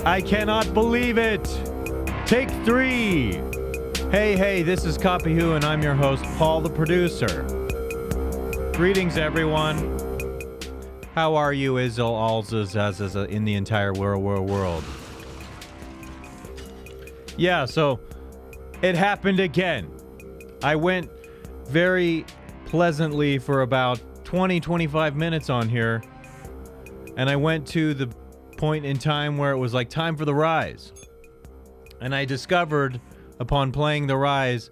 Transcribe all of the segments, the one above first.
I cannot believe it. Take 3. Hey, this is Copy Who, and I'm your host, Paul the producer. Greetings, everyone. How are you, Izzle, Alzaz, in the entire world? Yeah, so it happened again. I went very pleasantly for about 20-25 minutes on here, and I went to the point in time where it was like time for the rise. And I discovered upon playing the rise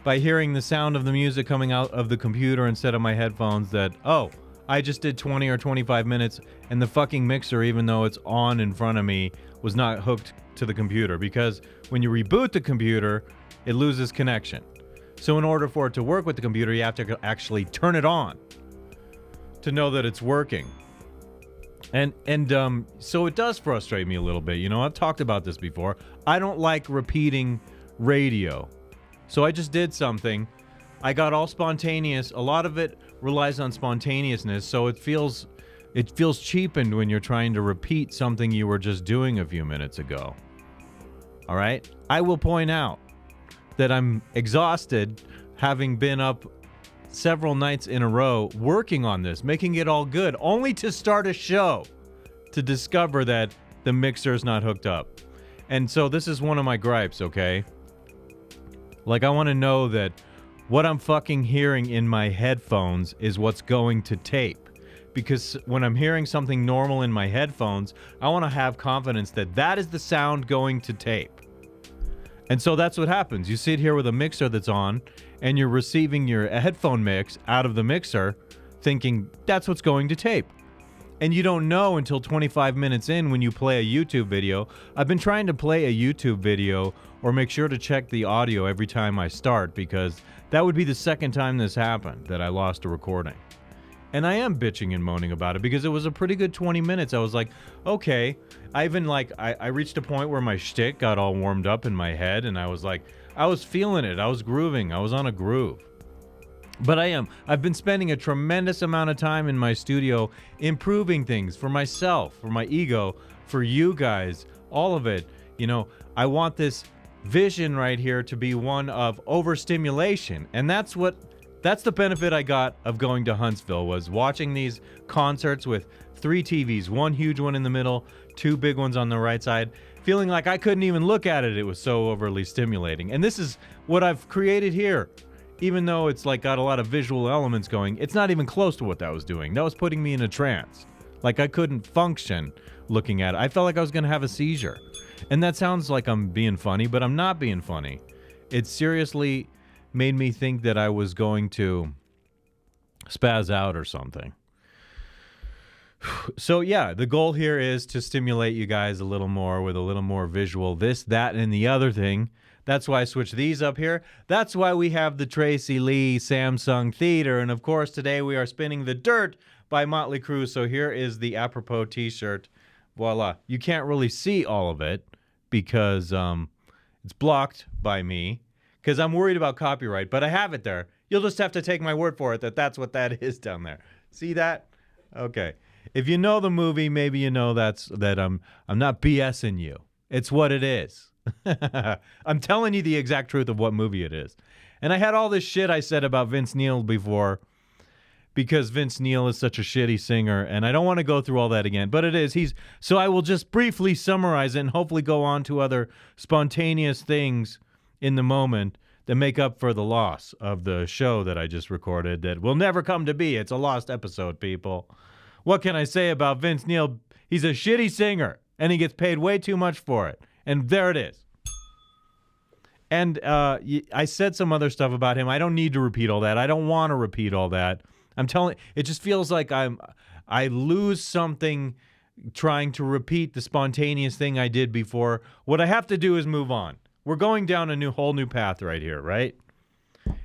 by hearing the sound of the music coming out of the computer instead of my headphones that, oh, I just did 20 or 25 minutes and the fucking mixer, even though it's on in front of me, was not hooked to the computer, because when you reboot the computer, it loses connection. So in order for it to work with the computer, you have to actually turn it on to know that it's working. And so it does frustrate me a little bit. You know, I've talked about this before. I don't like repeating radio. So I just did something. I got all spontaneous. A lot of it relies on spontaneousness, so it feels cheapened when you're trying to repeat something you were just doing a few minutes ago. All right? I will point out that I'm exhausted, having been up several nights in a row working on this, making it all good, only to start a show to discover that the mixer is not hooked up. And so this is one of my gripes, okay? Like, I want to know that what I'm fucking hearing in my headphones is what's going to tape. Because when I'm hearing something normal in my headphones, I want to have confidence that that is the sound going to tape. And so that's what happens. You sit here with a mixer that's on, and you're receiving your headphone mix out of the mixer, thinking that's what's going to tape. And you don't know until 25 minutes in when you play a YouTube video. I've been trying to play a YouTube video or make sure to check the audio every time I start, because that would be the second time this happened, that I lost a recording. And I am bitching and moaning about it because it was a pretty good 20 minutes. I was like, okay. I reached a point where my shtick got all warmed up in my head, and I was like, I was feeling it. I was grooving. I was on a groove. But I've been spending a tremendous amount of time in my studio improving things for myself, for my ego, for you guys, all of it. You know, I want this vision right here to be one of overstimulation. And that's the benefit I got of going to Huntsville, was watching these concerts with 3 TVs, one huge one in the middle, 2 big ones on the right side, feeling like I couldn't even look at it. It was so overly stimulating. And this is what I've created here. Even though it's like got a lot of visual elements going, it's not even close to what that was doing. That was putting me in a trance. Like, I couldn't function looking at it. I felt like I was going to have a seizure. And that sounds like I'm being funny, but I'm not being funny. It seriously made me think that I was going to spaz out or something. So yeah, the goal here is to stimulate you guys a little more with a little more visual this, that, and the other thing. That's why I switched these up here. That's why we have the Tracy Lee Samsung Theater. And of course, today we are spinning The Dirt by Motley Crue. So here is the apropos t-shirt. Voila. You can't really see all of it because it's blocked by me, because I'm worried about copyright. But I have it there. You'll just have to take my word for it that that's what that is down there. See that? Okay. If you know the movie, maybe you know that I'm not BSing you. It's what it is. I'm telling you the exact truth of what movie it is. And I had all this shit I said about Vince Neil before, because Vince Neil is such a shitty singer, and I don't want to go through all that again, but it is. So I will just briefly summarize it and hopefully go on to other spontaneous things in the moment that make up for the loss of the show that I just recorded that will never come to be. It's a lost episode, people. What can I say about Vince Neil? He's a shitty singer, and he gets paid way too much for it. And there it is. And I said some other stuff about him. I don't need to repeat all that. I don't want to repeat all that. I'm telling it just feels like I lose something trying to repeat the spontaneous thing I did before. What I have to do is move on. We're going down a whole new path right here, right?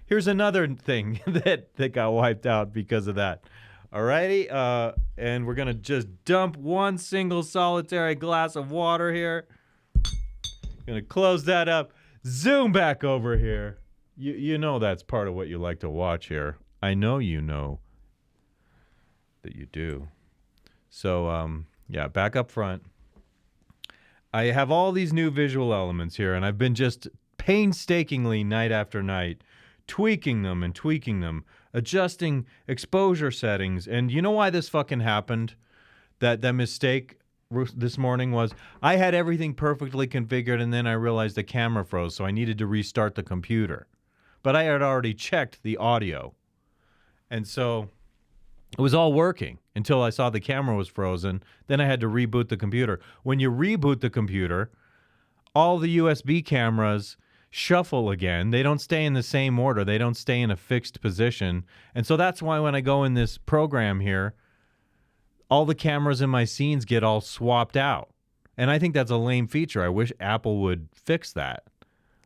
Here's another thing that got wiped out because of that. Alrighty, and we're gonna just dump one single solitary glass of water here. Gonna close that up. Zoom back over here. You know that's part of what you like to watch here. I know you know that you do. So, yeah, back up front. I have all these new visual elements here, and I've been just painstakingly night after night tweaking them, adjusting exposure settings. And you know why this fucking happened? That mistake this morning was I had everything perfectly configured, and then I realized the camera froze, so I needed to restart the computer. But I had already checked the audio. And so it was all working until I saw the camera was frozen. Then I had to reboot the computer. When you reboot the computer, all the USB cameras shuffle again. They don't stay in the same order. They don't stay in a fixed position. And so that's why when I go in this program here, all the cameras in my scenes get all swapped out. And I think that's a lame feature. I wish Apple would fix that.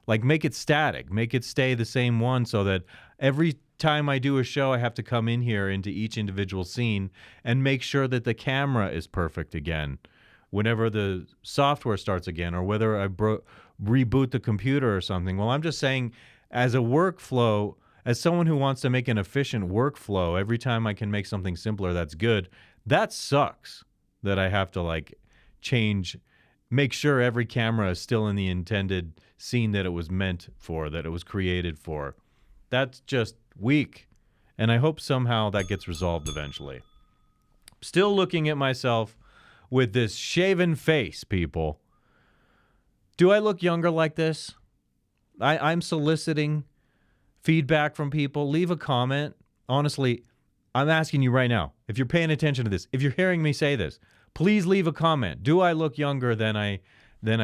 Like, make it static. Make it stay the same one so that every time I do a show, I have to come in here into each individual scene and make sure that the camera is perfect again whenever the software starts again, or whether I reboot the computer or something. Well, I'm just saying, as a workflow, as someone who wants to make an efficient workflow, every time I can make something simpler, that's good. That sucks that I have to like change, make sure every camera is still in the intended scene that it was meant for, that it was created for. That's just weak. And I hope somehow that gets resolved eventually. Still looking at myself with this shaven face, people. Do I look younger like this? I'm soliciting feedback from people. Leave a comment. Honestly, I'm asking you right now, if you're paying attention to this, if you're hearing me say this, please leave a comment. Do I look younger than I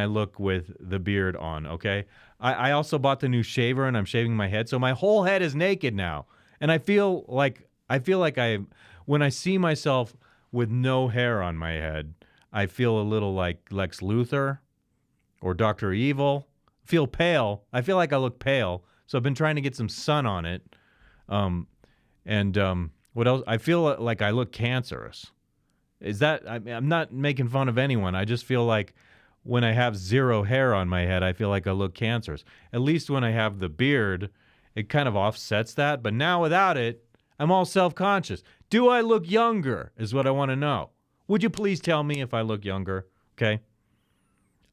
look with the beard on, okay? I also bought the new shaver, and I'm shaving my head, so my whole head is naked now. And I feel like when I see myself with no hair on my head, I feel a little like Lex Luthor or Dr. Evil. I feel pale. I feel like I look pale, so I've been trying to get some sun on it. What else? I feel like I look cancerous. Is that, I'm not making fun of anyone. I just feel like when I have zero hair on my head, I feel like I look cancerous. At least when I have the beard, it kind of offsets that. But now without it, I'm all self-conscious. Do I look younger is what I want to know. Would you please tell me if I look younger? Okay.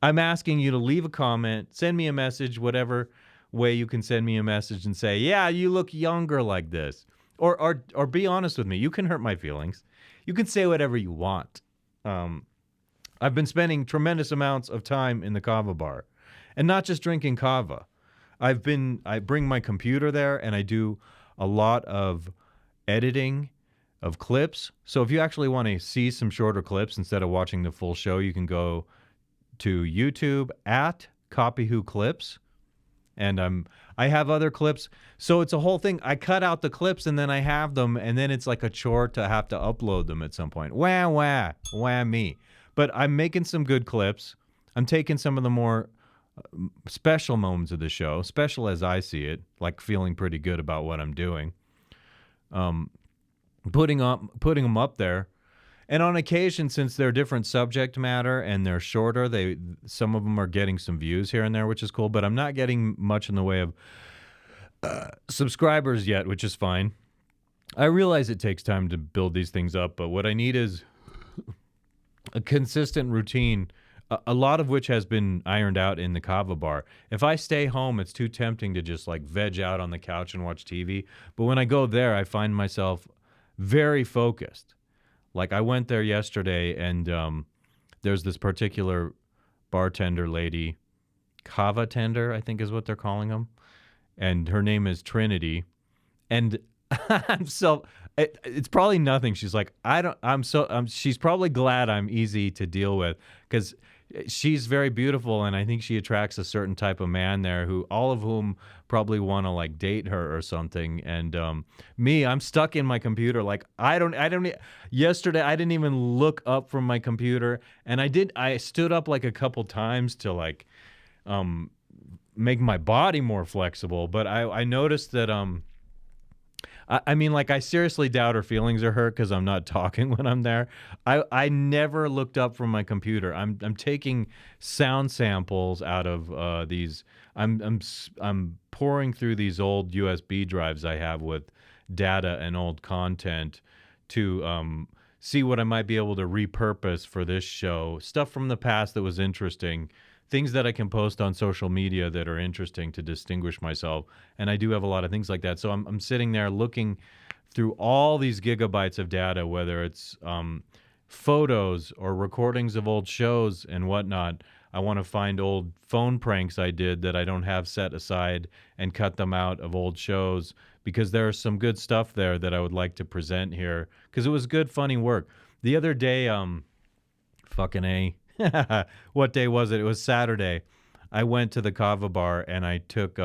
I'm asking you to leave a comment, send me a message, whatever way you can send me a message and say, yeah, you look younger like this. Or be honest with me. You can hurt my feelings. You can say whatever you want. I've been spending tremendous amounts of time in the Kava Bar, and not just drinking kava. I bring my computer there, and I do a lot of editing of clips. So if you actually want to see some shorter clips instead of watching the full show, you can go to YouTube at CopyWhoClips. And I have other clips. So it's a whole thing. I cut out the clips and then I have them, and then it's like a chore to have to upload them at some point. Wah me. But I'm making some good clips. I'm taking some of the more special moments of the show, special as I see it, like feeling pretty good about what I'm doing. Putting them up there. And on occasion, since they're different subject matter and they're shorter, some of them are getting some views here and there, which is cool. But I'm not getting much in the way of subscribers yet, which is fine. I realize it takes time to build these things up, but what I need is a consistent routine, a lot of which has been ironed out in the Kava Bar. If I stay home, it's too tempting to just like veg out on the couch and watch TV. But when I go there, I find myself very focused. Like I went there yesterday, and there's this particular bartender lady, Kava tender, I think is what they're calling them, and her name is Trinity. And it's probably nothing. She's like, she's probably glad I'm easy to deal with because she's very beautiful, and I think she attracts a certain type of man there all of whom probably want to like date her or something. And me, I'm stuck in my computer. Like yesterday I didn't even look up from my computer, and I stood up like a couple times to like make my body more flexible, but I noticed that I mean, like, I seriously doubt her feelings are hurt because I'm not talking when I'm there. I never looked up from my computer. I'm taking sound samples out of these. I'm pouring through these old USB drives I have with data and old content to see what I might be able to repurpose for this show. Stuff from the past that was interesting, things that I can post on social media that are interesting to distinguish myself. And I do have a lot of things like that. So I'm sitting there looking through all these gigabytes of data, whether it's photos or recordings of old shows and whatnot. I want to find old phone pranks I did that I don't have set aside and cut them out of old shows, because there's some good stuff there that I would like to present here, because it was good, funny work. The other day, fucking A, what day was it? It was Saturday. I went to the Kava Bar and I took,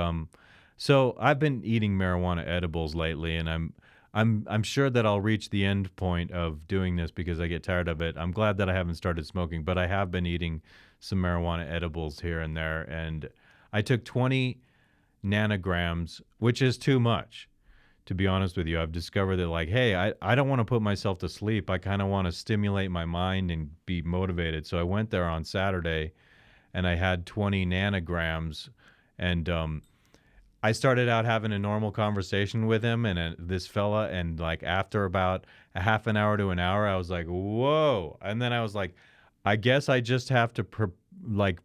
so I've been eating marijuana edibles lately, and I'm sure that I'll reach the end point of doing this because I get tired of it. I'm glad that I haven't started smoking, but I have been eating some marijuana edibles here and there, and I took 20 nanograms, which is too much. To be honest with you, I've discovered that, like, hey, I don't want to put myself to sleep. I kind of want to stimulate my mind and be motivated. So I went there on Saturday and I had 20 nanograms, and I started out having a normal conversation with him and this fella, and like after about a half an hour to an hour, I was like, whoa. And then I was like, I guess I just have to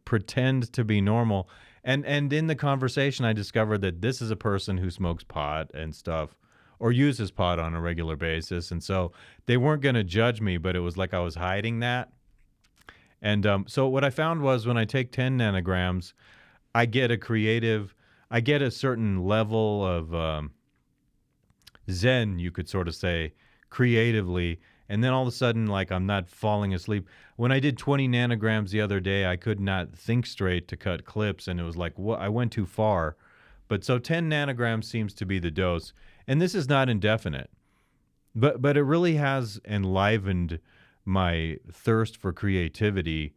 pretend to be normal. And in the conversation, I discovered that this is a person who smokes pot and stuff, or uses pot on a regular basis. And so they weren't going to judge me, but it was like I was hiding that. And so what I found was when I take 10 nanograms, I get a certain level of zen, you could sort of say, creatively. And then all of a sudden, like, I'm not falling asleep. When I did 20 nanograms the other day, I could not think straight to cut clips, and it was like, I went too far. But so 10 nanograms seems to be the dose. And this is not indefinite. But it really has enlivened my thirst for creativity.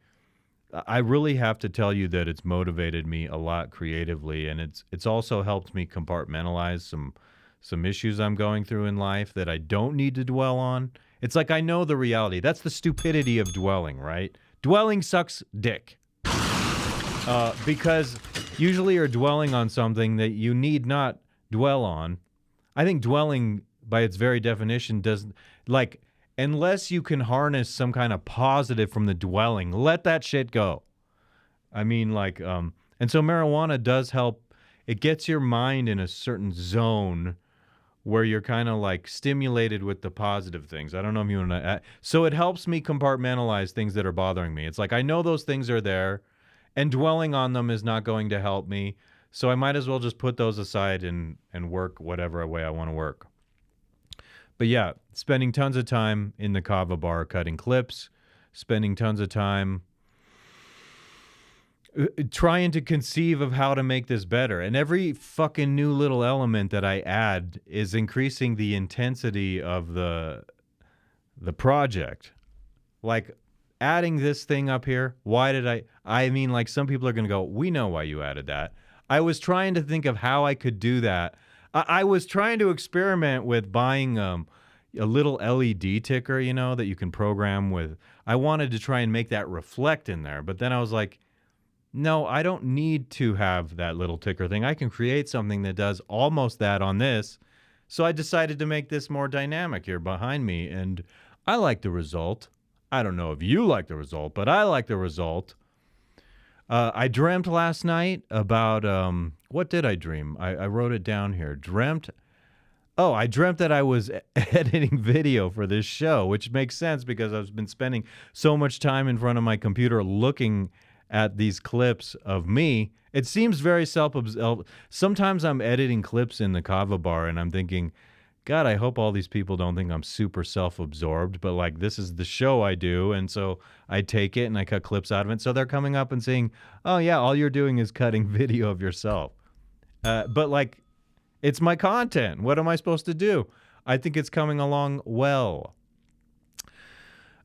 I really have to tell you that it's motivated me a lot creatively, and it's also helped me compartmentalize some issues I'm going through in life that I don't need to dwell on. It's like I know the reality. That's the stupidity of dwelling, right? Dwelling sucks dick. Because usually you're dwelling on something that you need not dwell on. I think dwelling, by its very definition, doesn't, like, unless you can harness some kind of positive from the dwelling, let that shit go. I mean, like, and so marijuana does help. It gets your mind in a certain zone where you're kind of like stimulated with the positive things. I don't know if you want to. So it helps me compartmentalize things that are bothering me. It's like I know those things are there, and dwelling on them is not going to help me. So I might as well just put those aside and work whatever way I want to work. But yeah, spending tons of time in the Kava Bar cutting clips, spending tons of time trying to conceive of how to make this better. And every fucking new little element that I add is increasing the intensity of the project. Like adding this thing up here, why did I mean, like, some people are going to go, we know why you added that. I was trying to think of how I could do that. I was trying to experiment with buying a little LED ticker, you know, that you can program with. I wanted to try and make that reflect in there, but then I was like, no, I don't need to have that little ticker thing. I can create something that does almost that on this. So I decided to make this more dynamic here behind me, and I like the result. I don't know if you like the result, but I like the result. I dreamt last night about, what did I dream? I wrote it down here. I dreamt that I was editing video for this show, which makes sense because I've been spending so much time in front of my computer looking at these clips of me. It seems very self-absorbed. Sometimes I'm editing clips in the Kava Bar and I'm thinking, God, I hope all these people don't think I'm super self-absorbed, but like this is the show I do, and so I take it and I cut clips out of it. So they're coming up and saying, oh yeah, all you're doing is cutting video of yourself. But like, it's my content. What am I supposed to do? I think it's coming along well.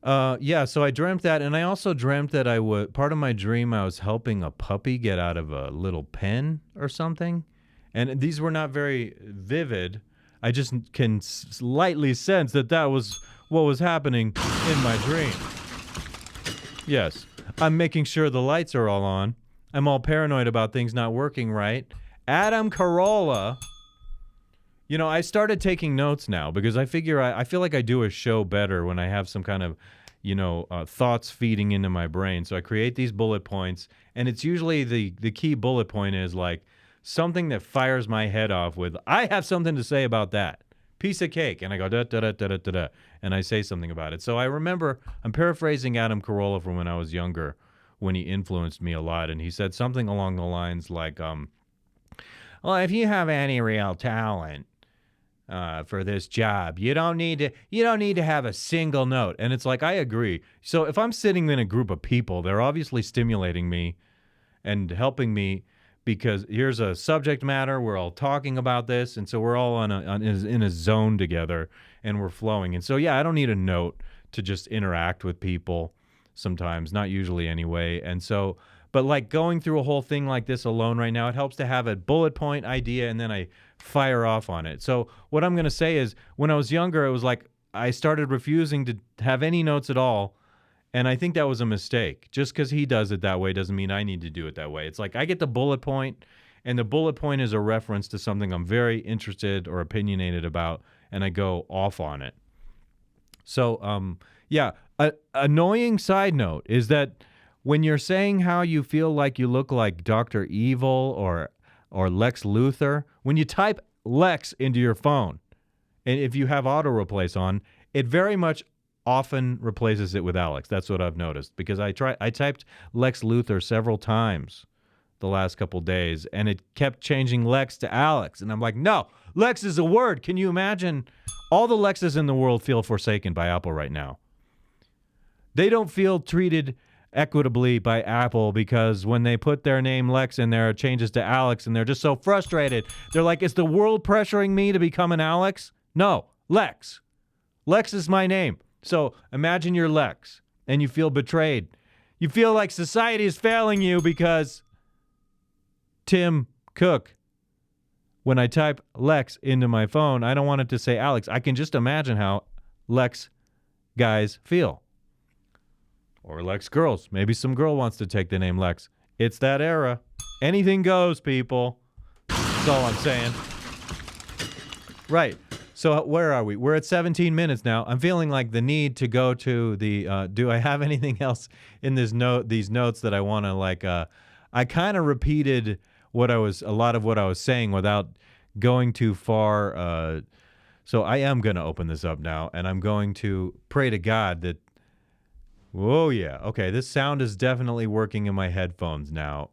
Yeah, so I dreamt that, and I also dreamt that part of my dream, I was helping a puppy get out of a little pen or something. And these were not very vivid. I just can slightly sense that was what was happening in my dream. Yes, I'm making sure the lights are all on. I'm all paranoid about things not working right. Adam Carolla I started taking notes now because I figure I feel like I do a show better when I have some kind of, thoughts feeding into my brain. So I create these bullet points, and it's usually the key bullet point is like something that fires my head off with, I have something to say about that. Piece of cake. And I go, da, da, da, da, da, da, da, and I say something about it. So I remember, I'm paraphrasing Adam Carolla from when I was younger, when he influenced me a lot. And he said something along the lines like, well, if you have any real talent for this job, you don't need to have a single note. And it's like, I agree. So if I'm sitting in a group of people, they're obviously stimulating me and helping me, because here's a subject matter, we're all talking about this, and so we're all in a zone together, and we're flowing. And so, yeah, I don't need a note to just interact with people sometimes, not usually anyway. And so, but like going through a whole thing like this alone right now, it helps to have a bullet point idea, and then I fire off on it. So what I'm going to say is, when I was younger, it was like I started refusing to have any notes at all. And I think that was a mistake. Just because he does it that way doesn't mean I need to do it that way. It's like I get the bullet point, and the bullet point is a reference to something I'm very interested or opinionated about, and I go off on it. So, yeah, annoying side note is that when you're saying how you feel like you look like Dr. Evil or Lex Luthor, when you type Lex into your phone, and if you have auto replace on, it very much often replaces it with Alex. That's what I've noticed, because I typed Lex Luthor several times the last couple days, and it kept changing Lex to Alex. And I'm like, no, Lex is a word. Can you imagine? All the Lexes in the world feel forsaken by Apple right now. They don't feel treated equitably by Apple, because when they put their name Lex in there, it changes to Alex, and they're just so frustrated. They're like, is the world pressuring me to become an Alex? No, Lex. Lex is my name. So imagine you're Lex, and you feel betrayed. You feel like society is failing you because Tim Cook. When I type Lex into my phone, I don't want it to say Alex. I can just imagine how Lex guys feel. Or Lex girls. Maybe some girl wants to take the name Lex. It's that era. Anything goes, people. That's all I'm saying. Right. So where are we? We're at 17 minutes now. I'm feeling like the need to go to the, do I have anything else in these notes that I want to I kind of repeated a lot of what I was saying without going too far. So I am going to open this up now, and I'm going to pray to God that, whoa, yeah. Okay, this sound is definitely working in my headphones now.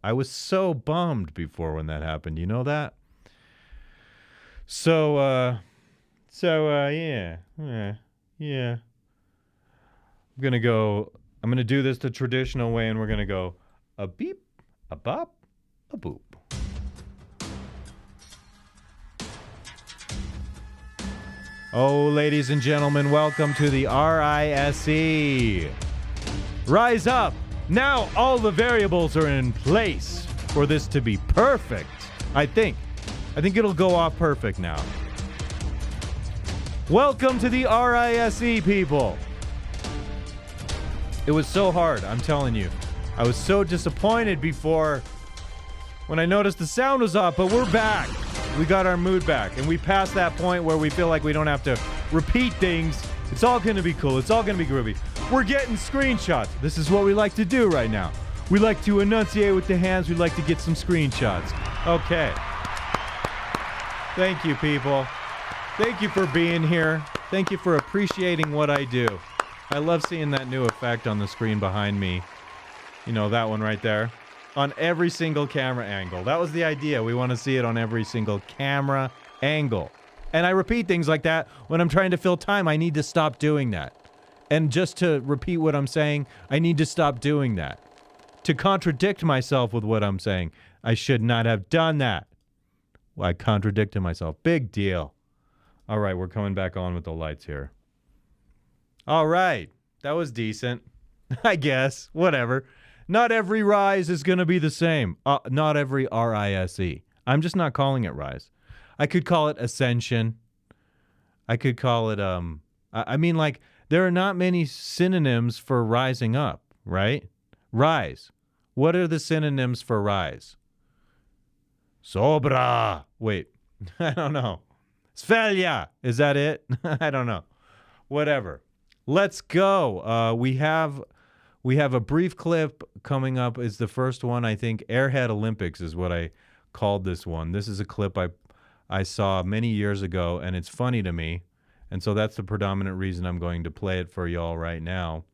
I was so bummed before when that happened. You know that? So, yeah. I'm going to do this the traditional way, and we're going to go a beep, a bop, a boop. Oh, ladies and gentlemen, welcome to the RISE. Rise up. Now all the variables are in place for this to be perfect. I think it'll go off perfect now. Welcome to the RISE, people. It was so hard, I'm telling you. I was so disappointed before when I noticed the sound was off, but we're back. We got our mood back, and we passed that point where we feel like we don't have to repeat things. It's all going to be cool. It's all going to be groovy. We're getting screenshots. This is what we like to do right now. We like to enunciate with the hands. We like to get some screenshots. Okay. Thank you, people. Thank you for being here. Thank you for appreciating what I do. I love seeing that new effect on the screen behind me. You know, that one right there. On every single camera angle. That was the idea. We want to see it on every single camera angle. And I repeat things like that when I'm trying to fill time. I need to stop doing that. And just to repeat what I'm saying, I need to stop doing that. To contradict myself with what I'm saying, I should not have done that. Well, I contradicted myself. Big deal. All right, we're coming back on with the lights here. All right. That was decent. I guess. Whatever. Not every rise is going to be the same. Not every RISE. I'm just not calling it rise. I could call it ascension. I could call it, I mean, like, there are not many synonyms for rising up, right? Rise. What are the synonyms for rise? Sobra. Wait, I don't know. Svelja. Is that it? I don't know. Whatever. Let's go. We have a brief clip coming up. Is the first one, I think. Airhead Olympics is what I called this one. This is a clip I saw many years ago, and it's funny to me. And so that's the predominant reason I'm going to play it for y'all right now.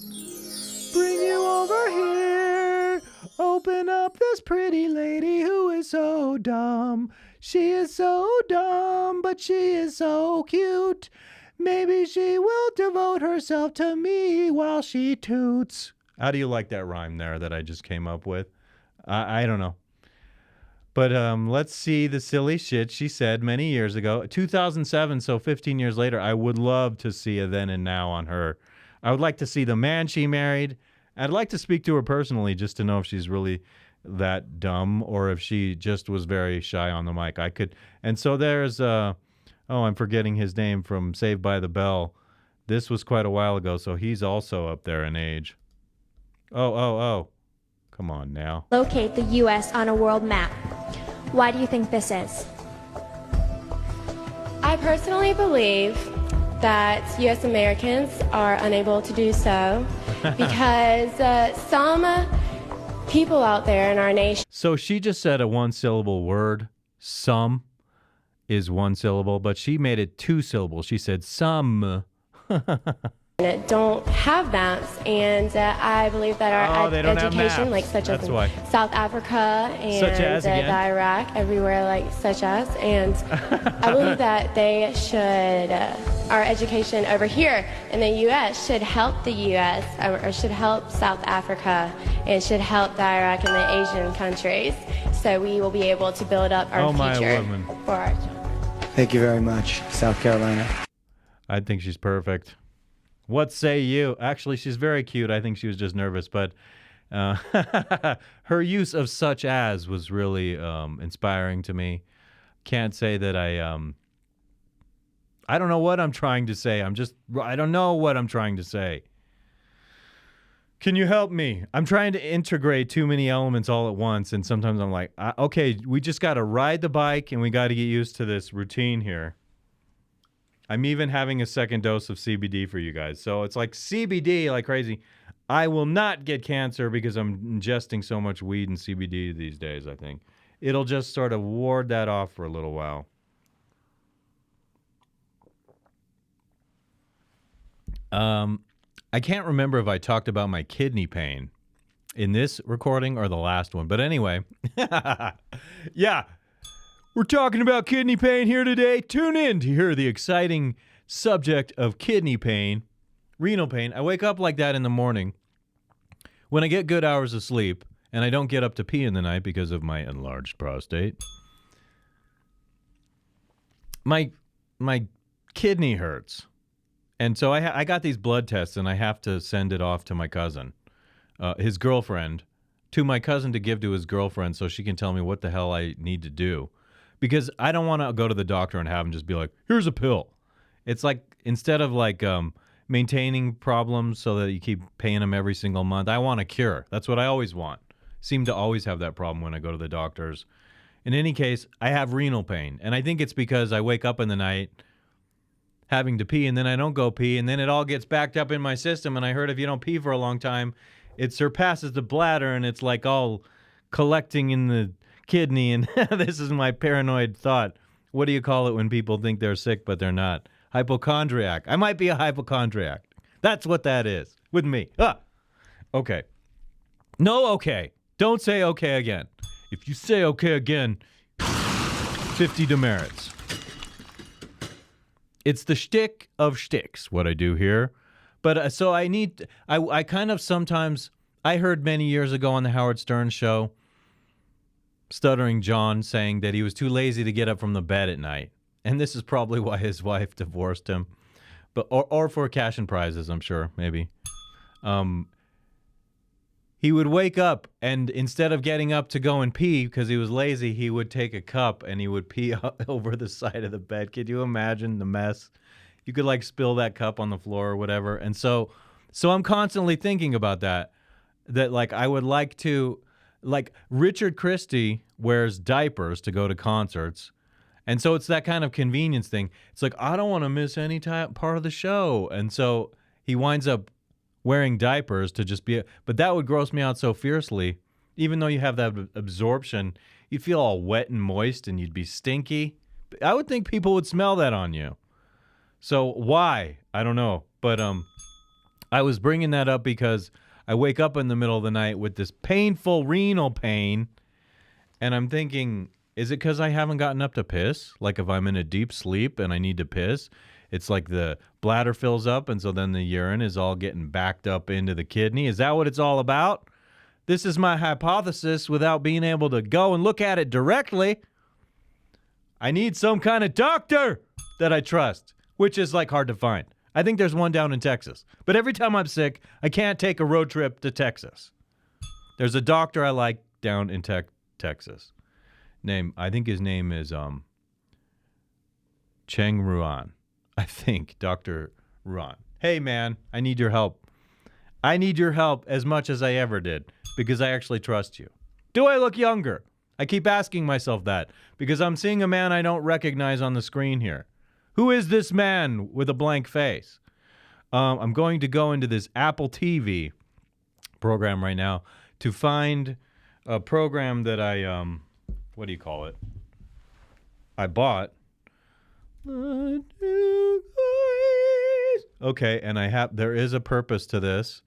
Bring you over here. Open up this pretty lady who is so dumb. She is so dumb, but she is so cute. Maybe she will devote herself to me while she toots. How do you like that rhyme there that I just came up with? I don't know. But let's see the silly shit she said many years ago. 2007, so 15 years later. I would love to see a then and now on her. I would like to see the man she married. I'd like to speak to her personally just to know if she's really that dumb or if she just was very shy on the mic. I could. And so there's, I'm forgetting his name from Saved by the Bell. This was quite a while ago, so he's also up there in age. Oh. Come on now. Locate the U.S. on a world map. Why do you think this is? I personally believe that U.S. Americans are unable to do so because some people out there in our nation. So she just said a one-syllable word. Some is one syllable, but she made it two syllables. She said some. Don't have maps, and I believe that our education, like such as in South Africa and Iraq, everywhere like such as, and I believe that they should, our education over here in the U.S. should help the U.S. or should help South Africa and should help the Iraq and the Asian countries, so we will be able to build up our future for our children. Thank you very much, South Carolina. I think she's perfect. What say you? Actually, she's very cute. I think she was just nervous, but her use of such as was really inspiring to me. Can't say that I don't know what I'm trying to say. I don't know what I'm trying to say. Can you help me? I'm trying to integrate too many elements all at once, and sometimes I'm like, okay, we just got to ride the bike, and we got to get used to this routine here. I'm even having a second dose of CBD for you guys. So it's like CBD like crazy. I will not get cancer because I'm ingesting so much weed and CBD these days, I think. It'll just sort of ward that off for a little while. I can't remember if I talked about my kidney pain in this recording or the last one. But anyway, yeah. We're talking about kidney pain here today. Tune in to hear the exciting subject of kidney pain, renal pain. I wake up like that in the morning when I get good hours of sleep and I don't get up to pee in the night because of my enlarged prostate. My kidney hurts. And so I got these blood tests and I have to send it off to my cousin, his girlfriend, to my cousin to give to his girlfriend so she can tell me what the hell I need to do. Because I don't want to go to the doctor and have him just be like, here's a pill. It's like, instead of like maintaining problems so that you keep paying them every single month, I want a cure. That's what I always want. Seem to always have that problem when I go to the doctors. In any case, I have renal pain. And I think it's because I wake up in the night having to pee and then I don't go pee and then it all gets backed up in my system. And I heard if you don't pee for a long time, it surpasses the bladder and it's like all collecting in the kidney, and this is my paranoid thought. What do you call it when people think they're sick but they're not? Hypochondriac. I might be a hypochondriac. That's what that is with me. Okay. No, okay. Don't say okay again. If you say okay again, 50 demerits. It's the shtick of shticks, what I do here. But so I kind of sometimes, I heard many years ago on the Howard Stern show, Stuttering John saying that he was too lazy to get up from the bed at night. And this is probably why his wife divorced him. But or for cash and prizes, I'm sure, maybe. He would wake up and instead of getting up to go and pee because he was lazy, he would take a cup and he would pee over the side of the bed. Could you imagine the mess? You could like spill that cup on the floor or whatever. And so I'm constantly thinking about that like I would like to. Like Richard Christie wears diapers to go to concerts, And so it's that kind of convenience thing. It's like, I don't want to miss any part of the show. And so he winds up wearing diapers to just be, but that would gross me out so fiercely. Even though you have that absorption, you'd feel all wet and moist and you'd be stinky. I would think people would smell that on you. So why? I don't know. But I was bringing that up because I wake up in the middle of the night with this painful renal pain. And I'm thinking, is it because I haven't gotten up to piss? Like if I'm in a deep sleep and I need to piss, it's like the bladder fills up and so then the urine is all getting backed up into the kidney. Is that what it's all about? This is my hypothesis without being able to go and look at it directly. I need some kind of doctor that I trust, which is like hard to find. I think there's one down in Texas. But every time I'm sick, I can't take a road trip to Texas. There's a doctor I like down in Texas. I think his name is Cheng Ruan. I think, Dr. Ruan. Hey, man, I need your help. I need your help as much as I ever did because I actually trust you. Do I look younger? I keep asking myself that because I'm seeing a man I don't recognize on the screen here. Who is this man with a blank face? I'm going to go into this Apple TV program right now to find a program that I, what do you call it? I bought. Okay, and there is a purpose to this,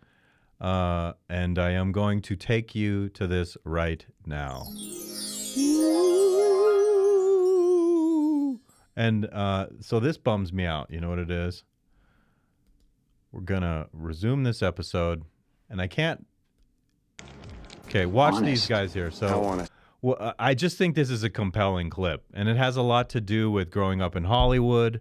and I am going to take you to this right now. And so this bums me out. You know what it is? We're going to resume this episode, and I can't. Okay, watch these guys here. So I want it. Well, I just think this is a compelling clip, and it has a lot to do with growing up in Hollywood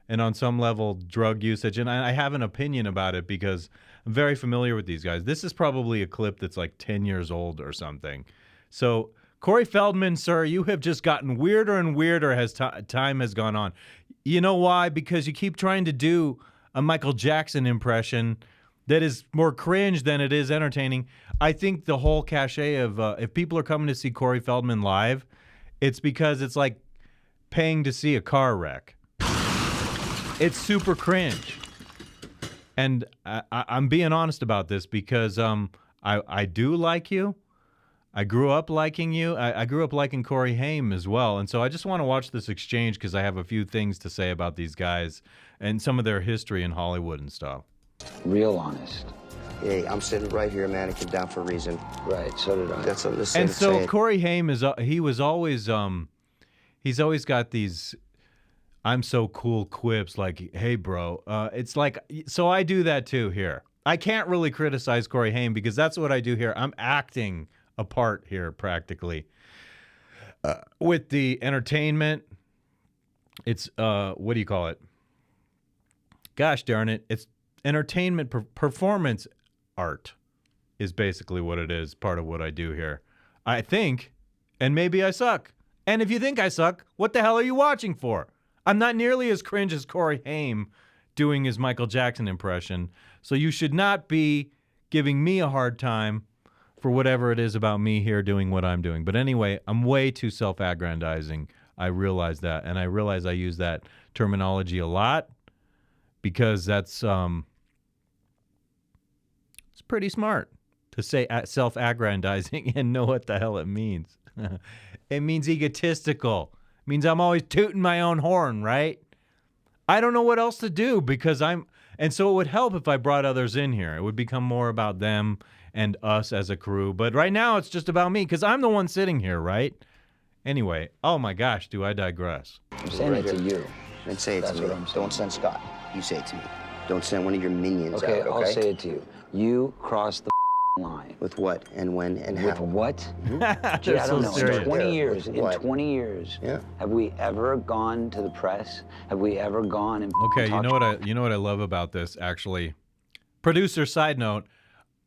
and on some level drug usage. And I have an opinion about it because I'm very familiar with these guys. This is probably a clip that's like 10 years old or something. So Corey Feldman, sir, you have just gotten weirder and weirder as time has gone on. You know why? Because you keep trying to do a Michael Jackson impression that is more cringe than it is entertaining. I think the whole cachet of if people are coming to see Corey Feldman live, it's because it's like paying to see a car wreck. It's super cringe. And I'm being honest about this because I do like you. I grew up liking you. I grew up liking Corey Haim as well. And so I just want to watch this exchange because I have a few things to say about these guys and some of their history in Hollywood and stuff. Real honest. Hey, I'm sitting right here, mannequin down for a reason. Right, so did I. That's something to say. And so Corey Haim he's always got these I'm so cool quips like, hey bro. It's like, so I do that too here. I can't really criticize Corey Haim because that's what I do here. I'm acting a part here practically. With the entertainment, it's what do you call it? Gosh darn it, it's entertainment performance art is basically what it is, part of what I do here. I think, and maybe I suck. And if you think I suck, what the hell are you watching for? I'm not nearly as cringe as Corey Haim doing his Michael Jackson impression, so you should not be giving me a hard time for whatever it is about me here doing what I'm doing. But anyway, I'm way too self-aggrandizing. I realize that, and I realize I use that terminology a lot because that's it's pretty smart to say self-aggrandizing and know what the hell it means. It means egotistical. It means I'm always tooting my own horn, right? I don't know what else to do because and so it would help if I brought others in here. It would become more about them and us as a crew. But right now it's just about me because I'm the one sitting here, right? Anyway, oh my gosh, do I digress. I'm saying it to you. Then say it That's to me. what I'm saying. Don't send Scott. You say it to me. Don't send one of your minions Okay, out, okay? I'll say it to you. You crossed the line. With what and when and With how? what? Gee, They're I so don't know. serious. In 20 years, With in what? 20 years, Yeah. have we ever gone to the press? Have we ever gone and Okay, you talked know what I love about this actually. Producer side note,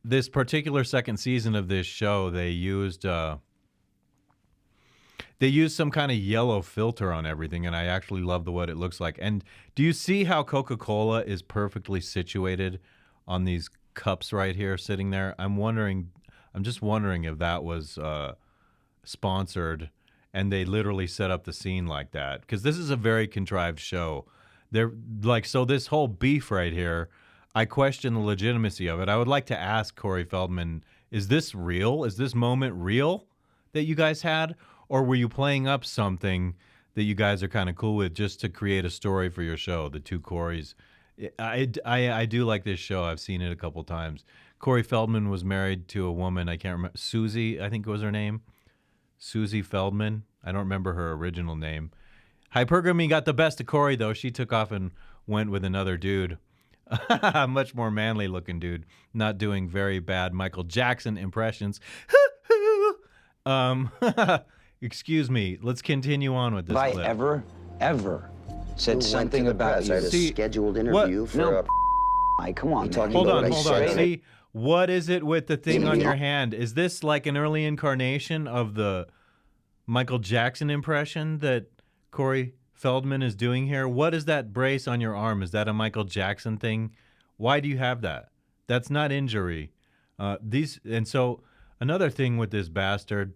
this particular second season of this show, they used some kind of yellow filter on everything, and I actually love what it looks like. And do you see how Coca-Cola is perfectly situated on these cups right here sitting there? I'm just wondering if that was sponsored and they literally set up the scene like that. Because this is a very contrived show. They're like, so this whole beef right here, I question the legitimacy of it. I would like to ask Corey Feldman, is this real? Is this moment real that you guys had? Or were you playing up something that you guys are kind of cool with just to create a story for your show, the two Coreys? I do like this show. I've seen it a couple times. Corey Feldman was married to a woman, I can't remember, Susie, I think was her name. Susie Feldman. I don't remember her original name. Hypergamy got the best of Corey, though. She took off and went with another dude. A much more manly looking dude. Not doing very bad Michael Jackson impressions. Excuse me. Let's continue on with this Have clip. I ever said something about you? I had a scheduled interview for Mike, come on. Hold on. See, what is it with the thing on your hand? Is this like an early incarnation of the Michael Jackson impression that Corey Feldman is doing here? What is that brace on your arm? Is that a Michael Jackson thing? Why do you have that? That's not injury. And so another thing with this bastard,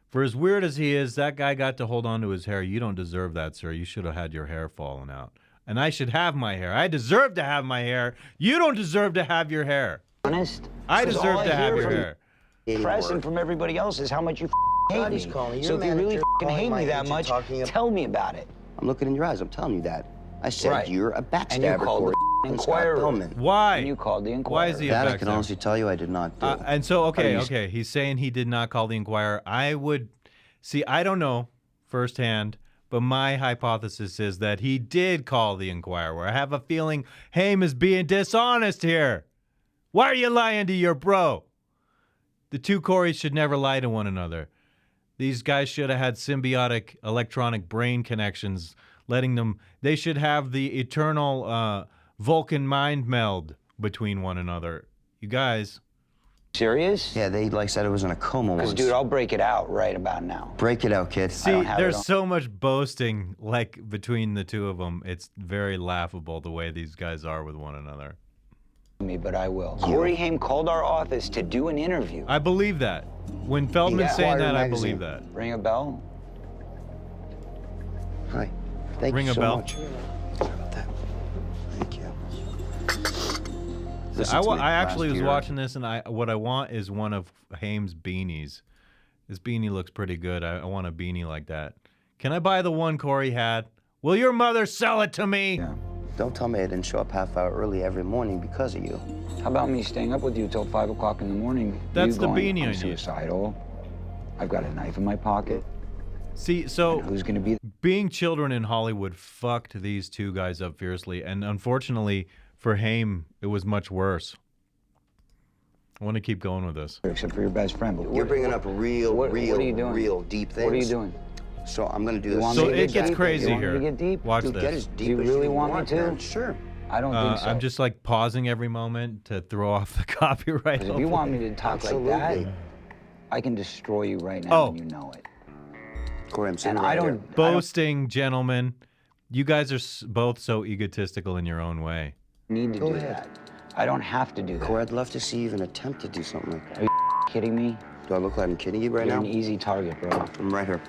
for as weird as he is, that guy got to hold on to his hair. You don't deserve that, sir. You should have had your hair fallen out. And I should have my hair. I deserve to have my hair. You don't deserve to have your hair. Honest? I deserve to have your hair. Press and from everybody else is how much you hate me. So if you really hate me that much, tell me about it. I'm looking in your eyes. I'm telling you that. I said you're a backstabber. And you called the Inquirer. Why? And you called the Inquirer. Why is he a That backstabber? I can honestly tell you I did not do. And so, okay. He's saying he did not call the Inquirer. I would see. I don't know firsthand, but my hypothesis is that he did call the Inquirer. I have a feeling Haim is being dishonest here. Why are you lying to your bro? The two Coreys should never lie to one another. These guys should have had symbiotic electronic brain connections, they should have the eternal Vulcan mind meld between one another. You guys. Serious? Yeah, they said it was in a coma once. Because, dude, I'll break it out right about now. Break it out, kid. See, there's so much boasting between the two of them. It's very laughable the way these guys are with one another. But I will. Corey Haim called our office to do an interview. I believe that. When Feldman's saying that, I believe that. Ring a bell? Hi. Thank you so much. Thank you. I actually was watching this, and what I want is one of Haim's beanies. This beanie looks pretty good. I want a beanie like that. Can I buy the one Corey had? Will your mother sell it to me? Yeah. Don't tell me I didn't show up half hour early every morning because of you. How about me staying up with you till 5 o'clock in the morning? That's the beanie I need. Suicidal. I've got a knife in my pocket. See, so and who's gonna be? Being children in Hollywood fucked these two guys up fiercely, and unfortunately for Haim, it was much worse. I want to keep going with this. Except for your best friend. But you're bringing up real deep things. What are you doing? So I'm gonna do this. So it gets crazy here. Get deep? Watch Dude, this. Get as deep do you as really you want me to? Man. Sure. I don't think so. I'm just pausing every moment to throw off the copyright. If you want me to talk like that, I can destroy you right now, and you know it. Corey, I'm saying boasting, gentlemen. You guys are both so egotistical in your own way. Need to do that. I don't have to do that. Corey, I'd love to see you even attempt to do something like that. Are you kidding me? Do I look like I'm kidding you right now? You're an easy target, bro. I'm right here.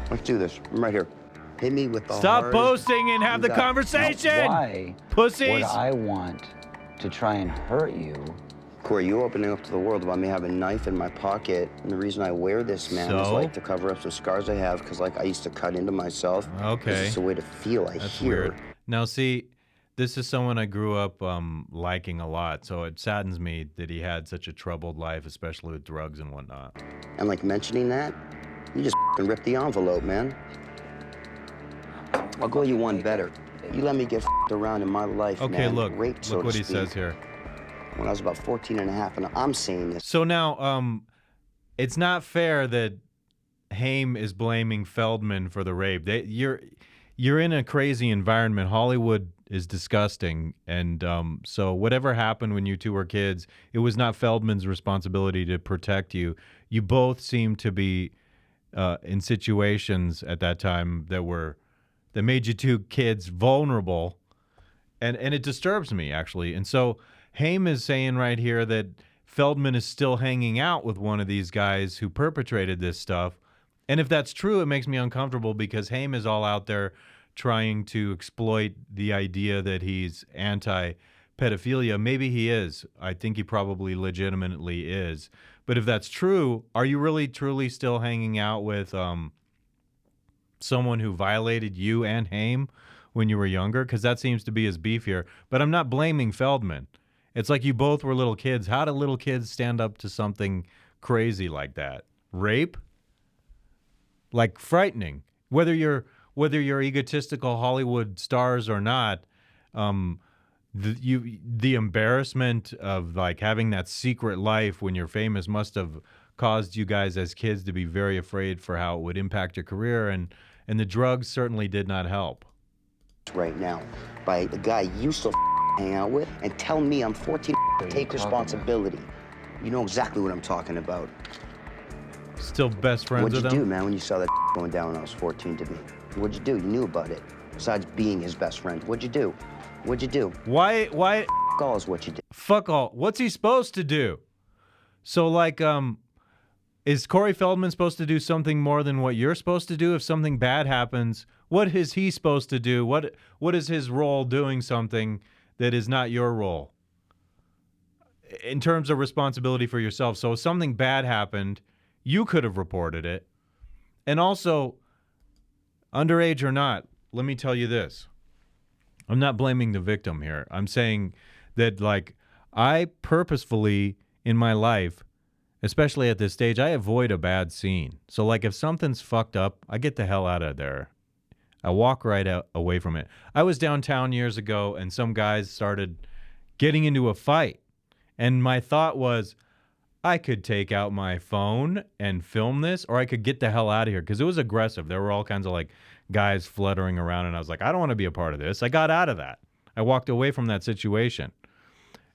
Let's do this. I'm right here. Hit me with the Stop boasting and have the conversation. Now, why pussies? would I want to try and hurt you? Corey, you opening up to the world about me having a knife in my pocket, and the reason I wear this, man, is to cover up some scars I have, because I used to cut into myself. Okay. It's a way to feel. That's weird. Now, see, this is someone I grew up liking a lot, so it saddens me that he had such a troubled life, especially with drugs and whatnot. And mentioning that, you just ripped the envelope, man. I'll go you one better. You let me get around in my life, man. Okay, look Raped, what he says here. When I was about 14 and a half, and I'm saying this. So now, it's not fair that Haim is blaming Feldman for the rape. You're in a crazy environment. Hollywood is disgusting, and so whatever happened when you two were kids, it was not Feldman's responsibility to protect you. You both seem to be in situations at that time that made you two kids vulnerable, and it disturbs me actually. And so Haim is saying right here that Feldman is still hanging out with one of these guys who perpetrated this stuff, And if that's true, it makes me uncomfortable because Haim is all out there trying to exploit the idea that he's anti-pedophilia. Maybe he is. I think he probably legitimately is. But if that's true, are you really truly still hanging out with someone who violated you and Haim when you were younger? Because that seems to be his beef here. But I'm not blaming Feldman. It's like you both were little kids. How do little kids stand up to something crazy like that? Rape? Like frightening. Whether you're egotistical Hollywood stars or not, the embarrassment of like having that secret life when you're famous must have caused you guys as kids to be very afraid for how it would impact your career, and the drugs certainly did not help. Right now, by the guy you still hang out with, and tell me I'm 14. Take responsibility. You know exactly what I'm talking about. Still best friends with him? What'd you do, man, when you saw that going down when I was 14 to me? What'd you do? You knew about it. Besides being his best friend, what'd you do? What'd you do? Why? Fuck all is what you did. Fuck all. What's he supposed to do? So, like, is Corey Feldman supposed to do something more than what you're supposed to do? If something bad happens, what is he supposed to do? What is his role doing something that is not your role? In terms of responsibility for yourself. So if something bad happened, you could have reported it. And also, underage or not, let me tell you this. I'm not blaming the victim here. I'm saying that, like, I purposefully in my life, especially at this stage, I avoid a bad scene. So, like, if something's fucked up, I get the hell out of there. I walk right away from it. I was downtown years ago, and some guys started getting into a fight. And my thought was, I could take out my phone and film this, or I could get the hell out of here, because it was aggressive. There were all kinds of, like, guys fluttering around, and I was like, I don't want to be a part of this. I got out of that. I walked away from that situation.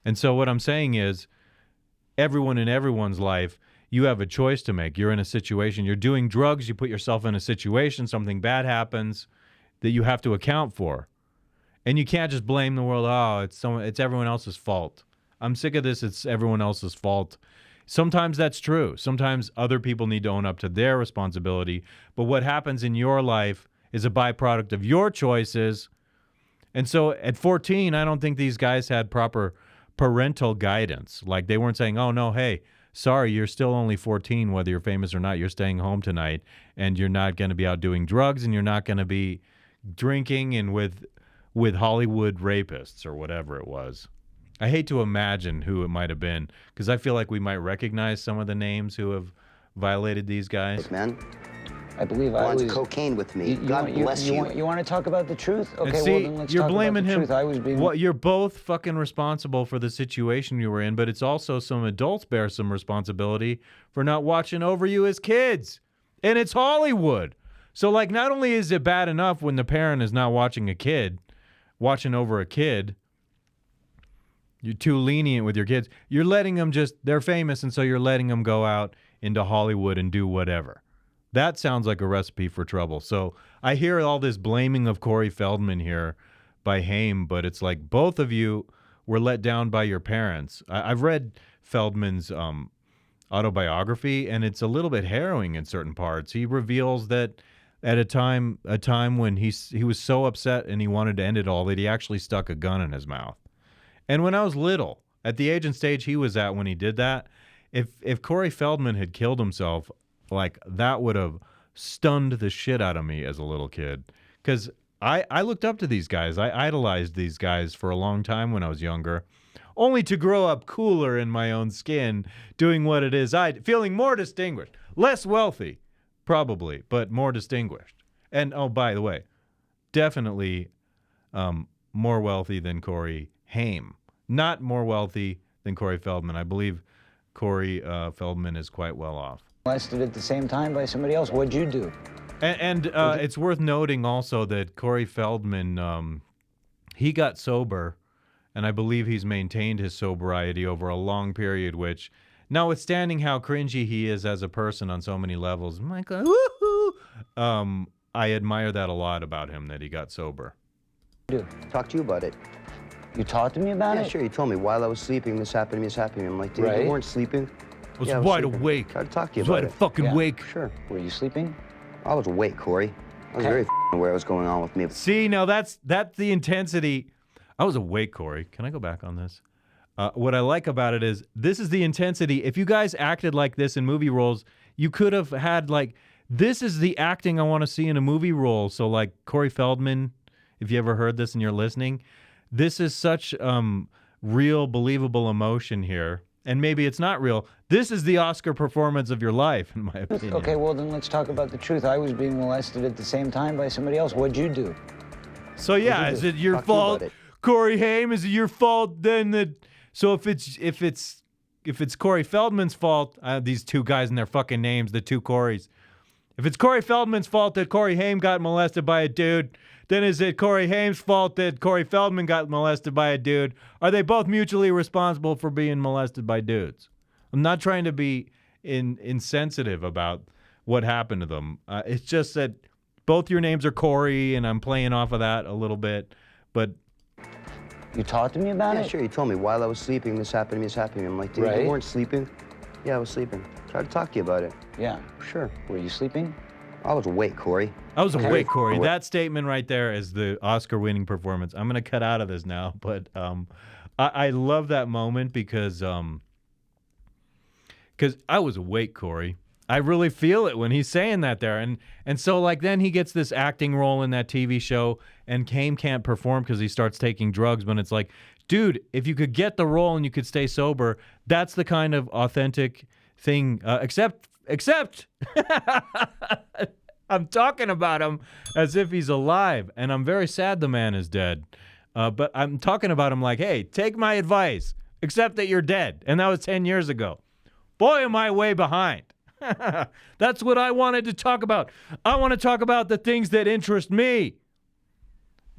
And so what I'm saying is, everyone in everyone's life, you have a choice to make. You're in a situation, you're doing drugs, you put yourself in a situation, something bad happens that you have to account for. And you can't just blame the world, oh, it's everyone else's fault. I'm sick of this, it's everyone else's fault. Sometimes that's true. Sometimes other people need to own up to their responsibility. But what happens in your life is a byproduct of your choices. And so at 14, I don't think these guys had proper parental guidance. Like, they weren't saying, oh, no, hey, sorry, you're still only 14, whether you're famous or not. You're staying home tonight, and you're not going to be out doing drugs, and you're not going to be drinking and with Hollywood rapists or whatever it was. I hate to imagine who it might have been, because I feel like we might recognize some of the names who have violated these guys. Look, man, I believe I was cocaine with me. God bless you. You want to talk about the truth? Okay, see, well then let's you're talk blaming about the him. truth. I was being... Well, you're both fucking responsible for the situation you were in, but it's also some adults bear some responsibility for not watching over you as kids. And it's Hollywood. So, like, not only is it bad enough when the parent is not watching over a kid, you're too lenient with your kids. You're letting them they're famous, and so you're letting them go out into Hollywood and do whatever. That sounds like a recipe for trouble. So I hear all this blaming of Corey Feldman here by Haim, but it's like both of you were let down by your parents. I've read Feldman's autobiography, and it's a little bit harrowing in certain parts. He reveals that at a time when he was so upset and he wanted to end it all that he actually stuck a gun in his mouth. And when I was little, at the age and stage he was at when he did that, if Corey Feldman had killed himself, like, that would have stunned the shit out of me as a little kid. Because I looked up to these guys. I idolized these guys for a long time when I was younger, only to grow up cooler in my own skin, doing what it is feeling more distinguished. Less wealthy, probably, but more distinguished. And, oh, by the way, definitely more wealthy than Corey Haim. Not more wealthy than Corey Feldman. I believe Corey Feldman is quite well off. Molested at the same time by somebody else. What'd you do? And it's worth noting also that Corey Feldman, he got sober, and I believe he's maintained his sobriety over a long period, which, notwithstanding how cringy he is as a person on so many levels, my God, woohoo! I admire that a lot about him, that he got sober. Talk to you about it. You talked to me about it? Yeah, sure. You told me while I was sleeping, this happened to me, this happened to me. I'm like, dude, you weren't sleeping. I was wide awake. Tried to talk to you about about it. Fucking awake. Sure. Were you sleeping? I was awake, Corey. I was very aware what's going on with me. See, now that's the intensity. I was awake, Corey. Can I go back on this? What I like about it is this is the intensity. If you guys acted like this in movie roles, you could have had like, this is the acting I want to see in a movie role. So like Corey Feldman, if you ever heard this and you're listening, this is such real, believable emotion here. And maybe it's not real. This is the Oscar performance of your life, in my opinion. Okay, well then let's talk about the truth. I was being molested at the same time by somebody else. What'd you do? So yeah, is it your fault, Corey Haim? Is it your fault then that? So if it's Corey Feldman's fault, these two guys and their fucking names, the two Corys. If it's Corey Feldman's fault that Corey Haim got molested by a dude, then is it Corey Haim's fault that Corey Feldman got molested by a dude? Are they both mutually responsible for being molested by dudes? I'm not trying to be insensitive about what happened to them. It's just that both your names are Corey, and I'm playing off of that a little bit. But you talked to me about it? Yeah, sure. You told me while I was sleeping, this happened to me, this happened to me. I'm like, dude, you weren't sleeping? Yeah, I was sleeping. Tried to talk to you about it. Yeah. Sure. Were you sleeping? I was awake, Corey. I was awake, Corey. That statement right there is the Oscar-winning performance. I'm going to cut out of this now, but I love that moment because I was awake, Corey. I really feel it when he's saying that there. And so, like, then he gets this acting role in that TV show, and Haim can't perform because he starts taking drugs, but it's like, dude, if you could get the role and you could stay sober, that's the kind of authentic thing, except I'm talking about him as if he's alive, and I'm very sad the man is dead. But I'm talking about him like, hey, take my advice, except that you're dead. And that was 10 years ago. Boy, am I way behind. That's what I wanted to talk about. I want to talk about the things that interest me.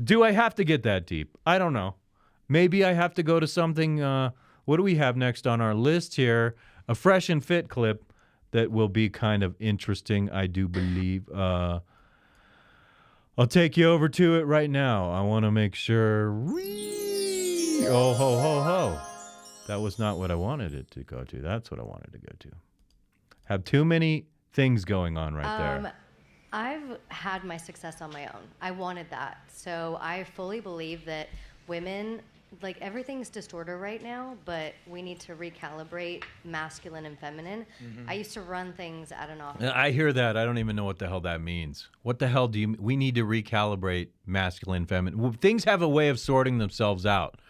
Do I have to get that deep? I don't know. Maybe I have to go to something. What do we have next on our list here? A fresh and fit clip that will be kind of interesting, I do believe. I'll take you over to it right now. I want to make sure. Oh, ho, ho, ho. That was not what I wanted it to go to. That's what I wanted to go to. Have too many things going on right there. I've had my success on my own. I wanted that. So I fully believe that women, like, everything's distorted right now, but we need to recalibrate masculine and feminine. I used to run things at an office. I hear that. I don't even know what the hell that means. What the hell we need to recalibrate masculine, feminine. Things have a way of sorting themselves out.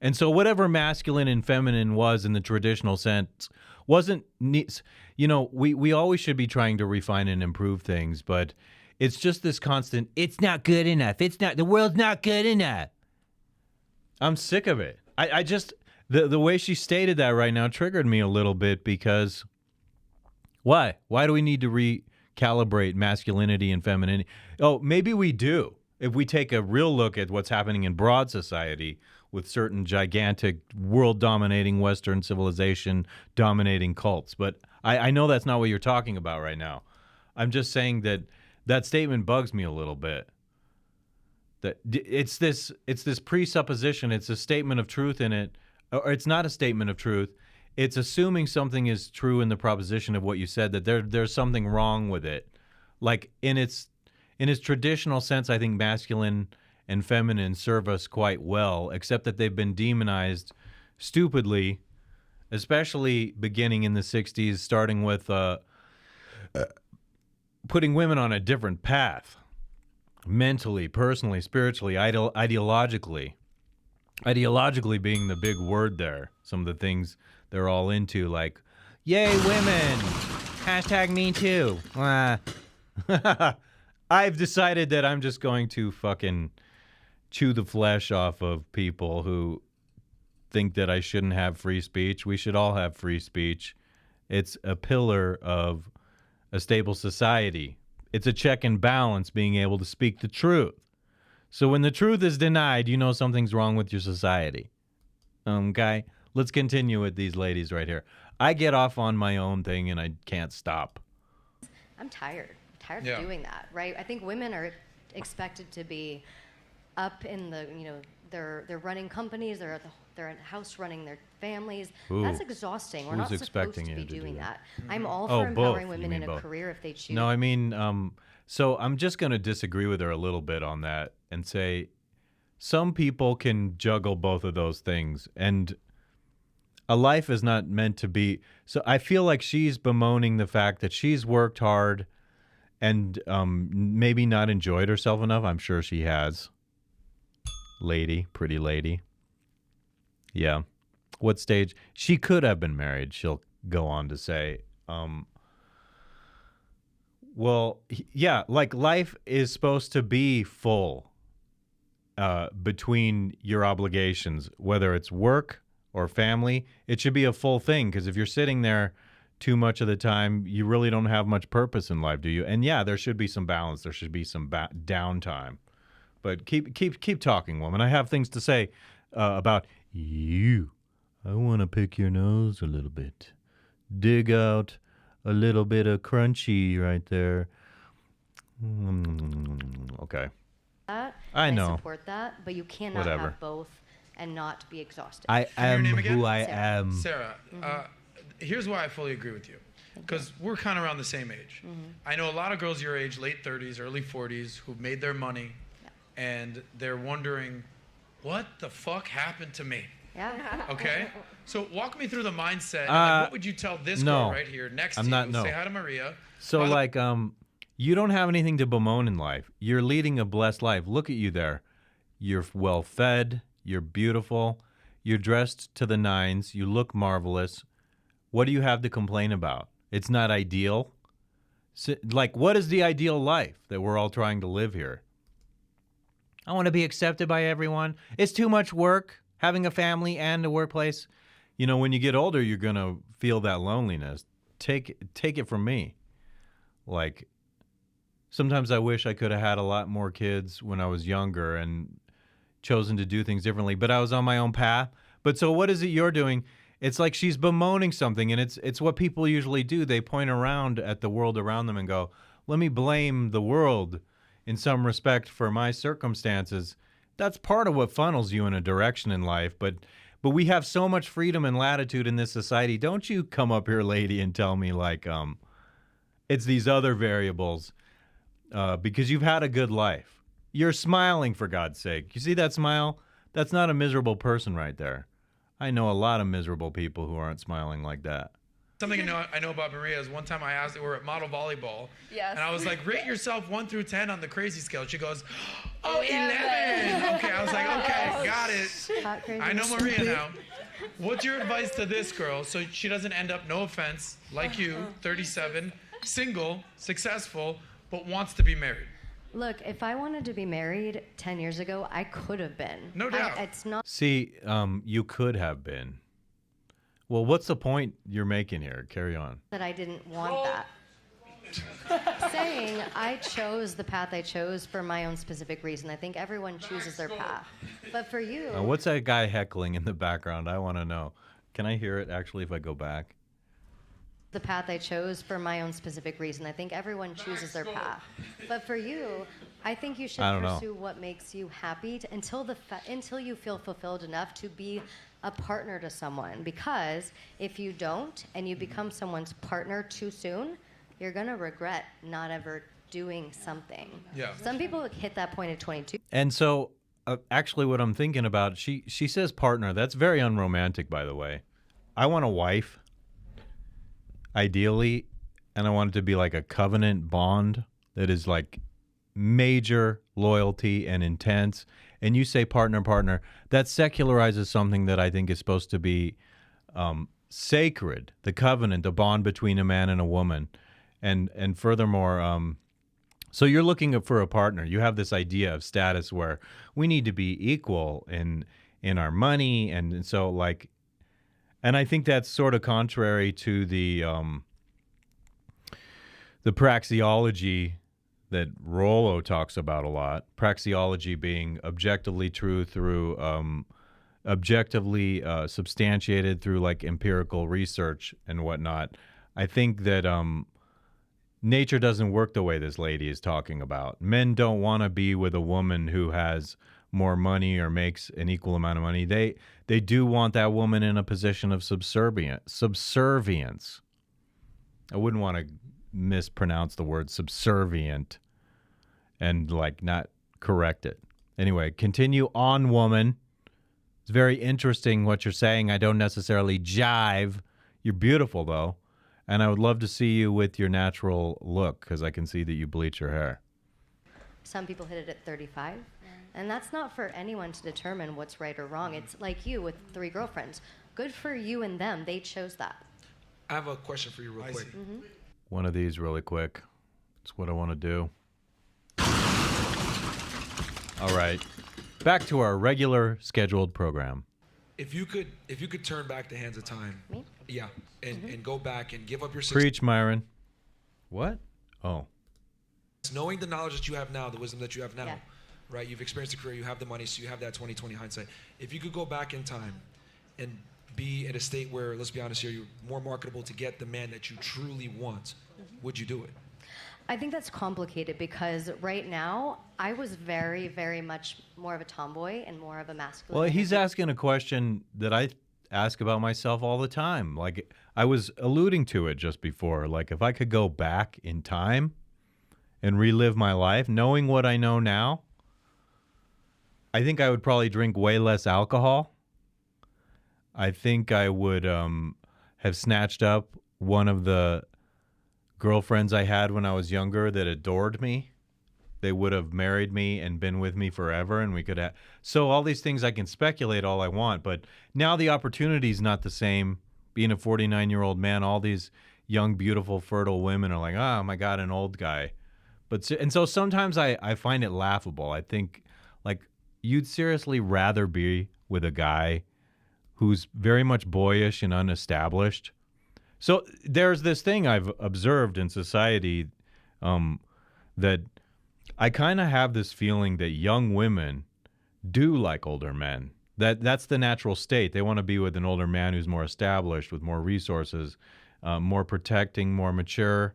And so whatever masculine and feminine was in the traditional sense wasn't, we always should be trying to refine and improve things, but it's just this constant, it's not good enough. The world's not good enough. I'm sick of it. I just, the way she stated that right now triggered me a little bit because why? Why do we need to recalibrate masculinity and femininity? Oh, maybe we do. If we take a real look at what's happening in broad society with certain gigantic world-dominating Western civilization dominating cults. But I know that's not what you're talking about right now. I'm just saying that statement bugs me a little bit. That it's this presupposition. It's a statement of truth in it, or it's not a statement of truth. It's assuming something is true in the proposition of what you said, that there's something wrong with it. Like in its traditional sense, I think masculine and feminine serve us quite well, except that they've been demonized stupidly, especially beginning in the 60s, starting with putting women on a different path. Mentally, personally, spiritually, ideologically. Ideologically being the big word there. Some of the things they're all into, like, yay, women! #MeToo. I've decided that I'm just going to fucking chew the flesh off of people who think that I shouldn't have free speech. We should all have free speech. It's a pillar of a stable society. It's a check and balance, being able to speak the truth. So when the truth is denied, you know something's wrong with your society. Okay? Let's continue with these ladies right here. I get off on my own thing and I can't stop. I'm tired. I'm tired of doing that, right? I think women are expected to be up in the, they're running companies, they're they're house running their families. Ooh, That's exhausting. We're not supposed to be doing that. I'm all Oh, for empowering both. You women mean in a both. career if they choose. No, I mean, so I'm just going to disagree with her a little bit on that and say some people can juggle both of those things. And a life is not meant to be. So I feel like she's bemoaning the fact that she's worked hard and maybe not enjoyed herself enough. I'm sure she has. Lady, pretty lady. Yeah. What stage? She could have been married, she'll go on to say. Well, yeah, like life is supposed to be full between your obligations, whether it's work or family. It should be a full thing, because if you're sitting there too much of the time, you really don't have much purpose in life, do you? And yeah, there should be some balance. There should be some downtime. But keep talking, woman. I have things to say about you. I want to pick your nose a little bit. Dig out a little bit of crunchy right there. Okay. I know. Support that, but you cannot have both and not be exhausted. I am who I am. Sarah, here's why I fully agree with you. Because we're kind of around the same age. I know a lot of girls your age, late 30s, early 40s, who've made their money, and they're wondering, what the fuck happened to me? Yeah. Okay? So walk me through the mindset. And like, what would you tell this girl right here next to you? Say hi to Maria. So you don't have anything to bemoan in life. You're leading a blessed life. Look at you there. You're well fed. You're beautiful. You're dressed to the nines. You look marvelous. What do you have to complain about? It's not ideal. So, like, what is the ideal life that we're all trying to live here? I want to be accepted by everyone. It's too much work, having a family and a workplace. You know, when you get older, you're going to feel that loneliness. Take it from me. Like, sometimes I wish I could have had a lot more kids when I was younger and chosen to do things differently, but I was on my own path. But so what is it you're doing? It's like she's bemoaning something, and it's what people usually do. They point around at the world around them and go, let me blame the world in some respect for my circumstances. That's part of what funnels you in a direction in life, but we have so much freedom and latitude in this society. Don't you come up here, lady, and tell me like it's these other variables because you've had a good life. You're smiling, for God's sake. You see that smile? That's not a miserable person right there. I know a lot of miserable people who aren't smiling like that. Something I know about Maria is one time I asked her, we were at model volleyball, and I was like, rate yourself 1 through 10 on the crazy scale. She goes, 11. Okay, I was like, okay, got it. I know Maria now. What's your advice to this girl so she doesn't end up, no offense, like you, 37, single, successful, but wants to be married? Look, if I wanted to be married 10 years ago, I could have been. No doubt. It's not. See, you could have been. Well, what's the point you're making here? Carry on. That I didn't want that. Saying I chose the path I chose for my own specific reason. I think everyone chooses their path. But for you... what's that guy heckling in the background? I want to know. Can I hear it, actually, if I go back? The path I chose for my own specific reason. I think everyone chooses their path. But for you, I think you should pursue what makes you happy until you feel fulfilled enough to be a partner to someone. Because if you don't and you become someone's partner too soon, you're going to regret not ever doing something. Yeah. Some people hit that point at 22. And so actually what I'm thinking about, she says partner. That's very unromantic, by the way. I want a wife. Ideally, and I want it to be like a covenant bond that is like major loyalty and intense. And you say partner, that secularizes something that I think is supposed to be sacred, the covenant, the bond between a man and a woman. And furthermore, so you're looking for a partner. You have this idea of status where we need to be equal in our money. And so like, and I think that's sort of contrary to the praxeology that Rollo talks about a lot. Praxeology being objectively true through objectively substantiated through like empirical research and whatnot. I think that nature doesn't work the way this lady is talking about. Men don't want to be with a woman who has more money or makes an equal amount of money, they do want that woman in a position of subservience. I wouldn't want to mispronounce the word subservient and like not correct it. Anyway, continue on, woman. It's very interesting what you're saying. I don't necessarily jive. You're beautiful, though. And I would love to see you with your natural look because I can see that you bleach your hair. Some people hit it at 35. And that's not for anyone to determine what's right or wrong. It's like you with 3 girlfriends. Good for you and them. They chose that. I have a question for you real quick. Mm-hmm. One of these really quick. It's what I want to do. All right. Back to our regular scheduled program. If you could turn back the hands of time. Me? Yeah. And go back and give up your Preach, Myron. What? Oh. Knowing the knowledge that you have now, the wisdom that you have now, yeah. right? You've experienced a career, you have the money, so you have that 20/20 hindsight. If you could go back in time and be in a state where, let's be honest here, you're more marketable to get the man that you truly want, would you do it? I think that's complicated because right now I was very, very much more of a tomboy and more of a masculine. Well, he's asking a question that I ask about myself all the time. Like I was alluding to it just before. Like if I could go back in time and relive my life, knowing what I know now, I think I would probably drink way less alcohol. I think I would have snatched up one of the girlfriends I had when I was younger that adored me. They would have married me and been with me forever, and we could have. So all these things I can speculate all I want, but now the opportunity is not the same. Being a 49-year-old man, all these young, beautiful, fertile women are like, oh my God, an old guy. And so sometimes I find it laughable. I think like you'd seriously rather be with a guy who's very much boyish and unestablished. So there's this thing I've observed in society that I kind of have this feeling that young women do like older men. That's the natural state. They want to be with an older man who's more established, with more resources, more protecting, more mature.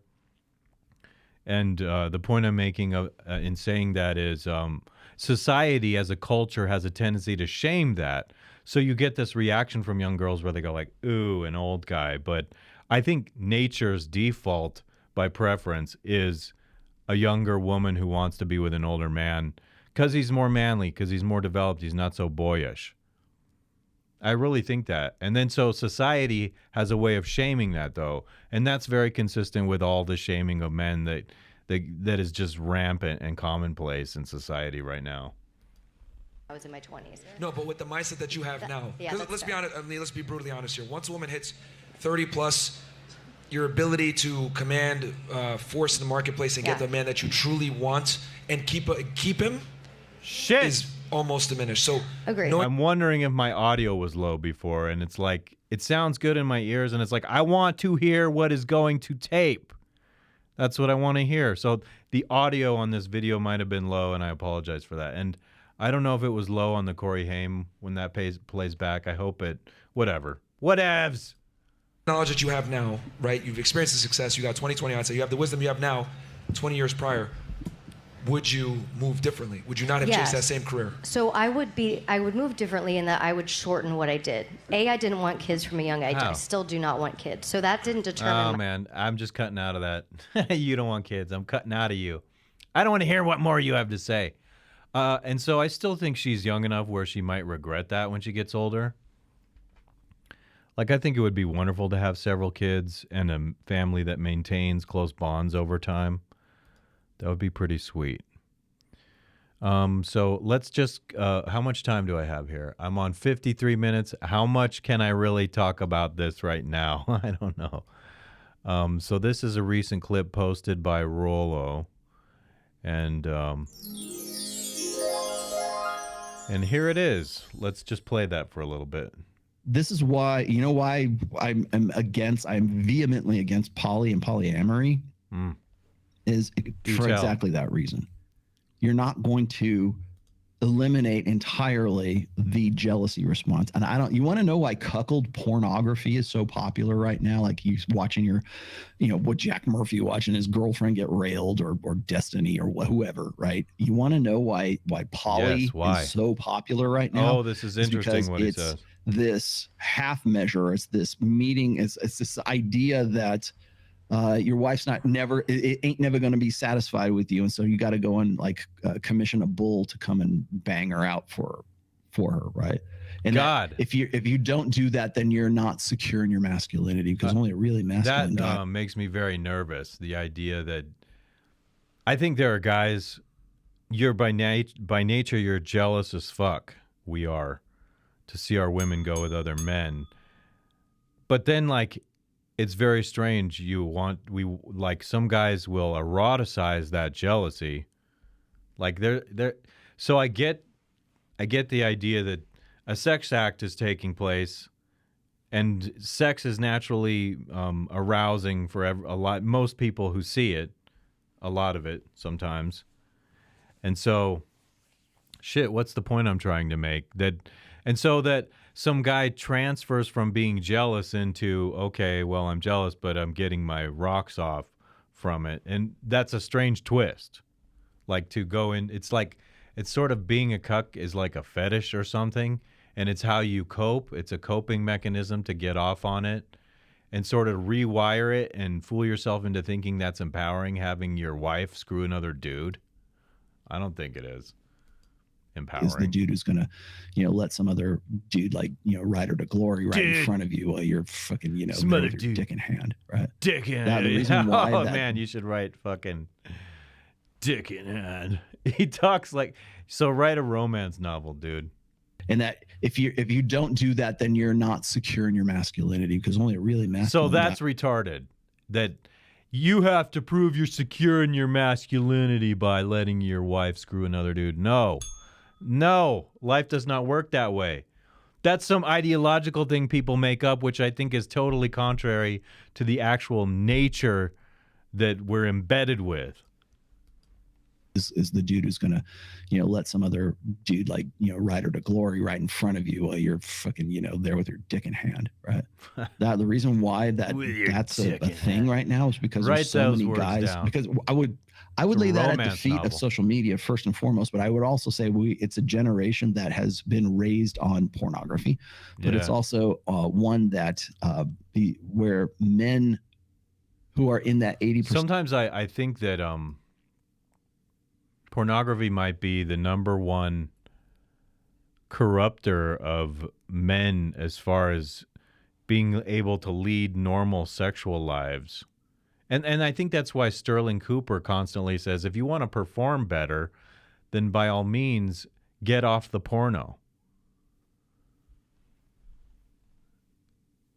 And the point I'm making in saying that is society as a culture has a tendency to shame that. So you get this reaction from young girls where they go like, ooh, an old guy. But I think nature's default by preference is a younger woman who wants to be with an older man because he's more manly, because he's more developed, he's not so boyish. I really think that. And then so society has a way of shaming that, though. And that's very consistent with all the shaming of men that is just rampant and commonplace in society right now. I was in my 20s. No, but with the mindset that you have now. Yeah, let's be honest. I mean, let's be brutally honest here. Once a woman hits 30 plus, your ability to command force in the marketplace and get the man that you truly want and keep him is almost diminished. So agreed. I'm wondering if my audio was low before, and it's like it sounds good in my ears, and it's like I want to hear what is going to tape. That's what I want to hear. So the audio on this video might have been low, and I apologize for that. And I don't know if it was low on the Corey Haim when that plays back. I hope it. Whatever. Whatevs. Knowledge that you have now, right? You've experienced the success. You got 20/20 hindsight. You have the wisdom you have now, 20 years prior. Would you move differently? Would you not have chased that same career? So I would move differently in that I would shorten what I did. I didn't want kids from a young age. I still do not want kids. So that didn't determine. Oh, man. I'm just cutting out of that. You don't want kids. I'm cutting out of you. I don't want to hear what more you have to say. And so I still think she's young enough where she might regret that when she gets older. Like, I think it would be wonderful to have several kids and a family that maintains close bonds over time. That would be pretty sweet. So let's just, how much time do I have here? I'm on 53 minutes. How much can I really talk about this right now? I don't know. So this is a recent clip posted by Rollo. And here it is. Let's just play that for a little bit. This is why, you know why I'm vehemently against poly and polyamory is for exactly that reason. You're not going to eliminate entirely the jealousy response. And you want to know why cuckold pornography is so popular right now? Like you watching your, what Jack Murphy watching his girlfriend get railed or Destiny or whoever, right? You want to know why poly is so popular right now? Oh, this is interesting what he says. This half measure, it's this meeting, it's this idea that your wife's it ain't never going to be satisfied with you, and so you got to go and commission a bull to come and bang her out for her, right? And if you don't do that, then you're not secure in your masculinity, because only a really masculine guy. That makes me very nervous. The idea that I think there are guys, you're by nature you're jealous as fuck. We are, to see our women go with other men, but then it's very strange. Some guys will eroticize that jealousy. So I get the idea that a sex act is taking place, and sex is naturally arousing for most people who see it, a lot of it sometimes. And so, what's the point I'm trying to make? So that some guy transfers from being jealous into, okay, well, I'm jealous, but I'm getting my rocks off from it. And that's a strange twist. To go in, it's sort of being a cuck is like a fetish or something. And it's how you cope. It's a coping mechanism to get off on it and sort of rewire it and fool yourself into thinking that's empowering, having your wife screw another dude. I don't think it is empowering. Is the dude who's gonna, let some other dude ride her to glory in front of you while you're fucking, some other with your dick in hand, right? Dick in hand. The reason why man, you should write fucking dick in hand. He talks so write a romance novel, dude. And that if you don't do that, then you're not secure in your masculinity, because only a really masculine. So that's retarded. That you have to prove you're secure in your masculinity by letting your wife screw another dude. No, life does not work that way. That's some ideological thing people make up, which I think is totally contrary to the actual nature that we're embedded with. Is the dude who's gonna, let some other dude ride her to glory right in front of you while you're fucking, there with your dick in hand, right? The reason why that's a thing right now is because there's so many guys. Down. Because I would lay that at the feet of social media first and foremost, but I would also say it's a generation that has been raised on pornography, but it's also one that where men who are in that 80%. Sometimes I think that pornography might be the number one corrupter of men as far as being able to lead normal sexual lives. And I think that's why Sterling Cooper constantly says, if you want to perform better, then by all means, get off the porno.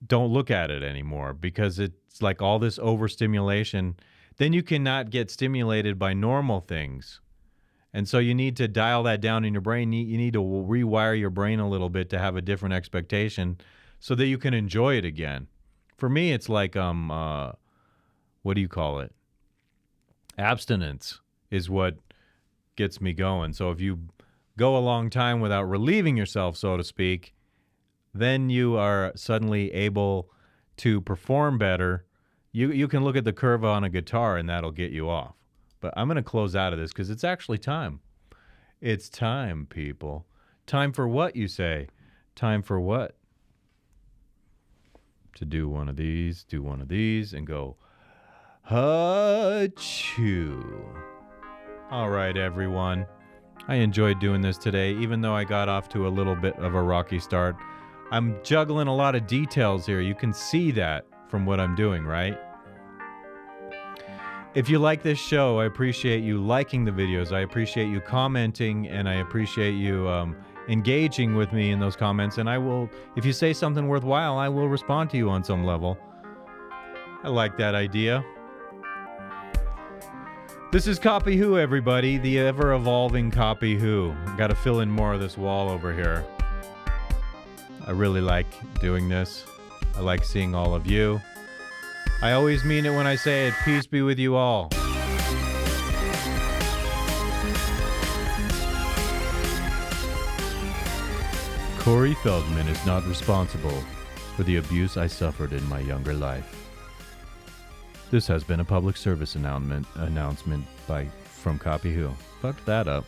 Don't look at it anymore, because it's like all this overstimulation. Then you cannot get stimulated by normal things. And so you need to dial that down in your brain. You need to rewire your brain a little bit to have a different expectation so that you can enjoy it again. For me, it's like, what do you call it? Abstinence is what gets me going. So if you go a long time without relieving yourself, so to speak, then you are suddenly able to perform better. You can look at the curve on a guitar and that'll get you off. But I'm going to close out of this because it's actually time. It's time, people. Time for what, you say? Time for what? To do one of these, and go, ha-choo. All right, everyone. I enjoyed doing this today, even though I got off to a little bit of a rocky start. I'm juggling a lot of details here. You can see that from what I'm doing, right? If you like this show, I appreciate you liking the videos. I appreciate you commenting, and I appreciate you engaging with me in those comments. And I will, if you say something worthwhile, I will respond to you on some level. I like that idea. This is Copy Who, everybody. The ever-evolving Copy Who. Got to fill in more of this wall over here. I really like doing this. I like seeing all of you. I always mean it when I say it. Peace be with you all. Corey Feldman is not responsible for the abuse I suffered in my younger life. This has been a public service announcement from Copy Who. Fucked that up.